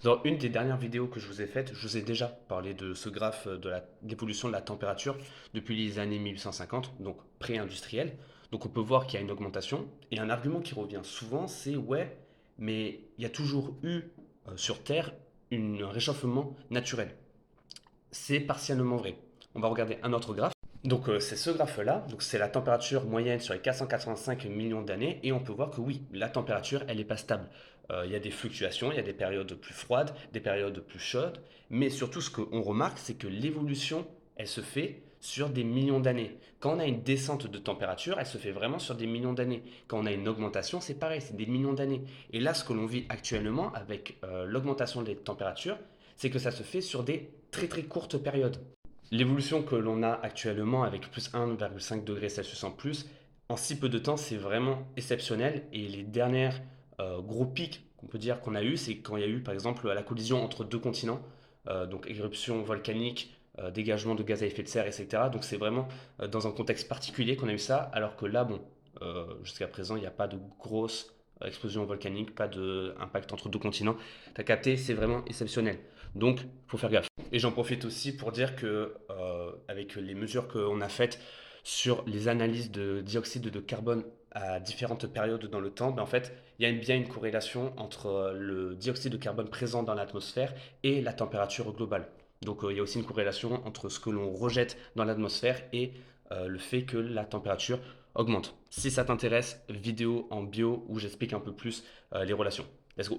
Dans une des dernières vidéos que je vous ai faites, je vous ai déjà parlé de ce graphe d'évolution de la température depuis les années 1850, donc pré-industriel. Donc on peut voir qu'il y a une augmentation. Et un argument qui revient souvent, c'est ouais, mais il y a toujours eu sur Terre un réchauffement naturel. C'est partiellement vrai. On va regarder un autre graphe. Donc c'est ce graphe-là, donc c'est la température moyenne sur les 485 millions d'années, et on peut voir que oui, la température, elle n'est pas stable. Il y a des fluctuations, il y a des périodes plus froides, des périodes plus chaudes, mais surtout ce qu'on remarque, c'est que l'évolution, elle se fait sur des millions d'années. Quand on a une descente de température, elle se fait vraiment sur des millions d'années. Quand on a une augmentation, c'est pareil, c'est des millions d'années. Et là, ce que l'on vit actuellement avec l'augmentation des températures, c'est que ça se fait sur des très très courtes périodes. L'évolution que l'on a actuellement avec plus 1,5 degrés Celsius en plus, en si peu de temps, c'est vraiment exceptionnel. Et les dernières gros pics qu'on peut dire qu'on a eu, c'est quand il y a eu par exemple la collision entre deux continents, donc éruption volcanique, dégagement de gaz à effet de serre, etc. Donc c'est vraiment dans un contexte particulier qu'on a eu ça, alors que là, bon, jusqu'à présent, il n'y a pas de grosse explosion volcanique, pas d'impact entre deux continents. T'as capté, c'est vraiment exceptionnel. Donc, il faut faire gaffe. Et j'en profite aussi pour dire que, avec les mesures qu'on a faites sur les analyses de dioxyde de carbone à différentes périodes dans le temps, ben en fait, il y a bien une corrélation entre le dioxyde de carbone présent dans l'atmosphère et la température globale. Donc, il y a aussi une corrélation entre ce que l'on rejette dans l'atmosphère et le fait que la température augmente. Si ça t'intéresse, vidéo en bio où j'explique un peu plus les relations. Let's go.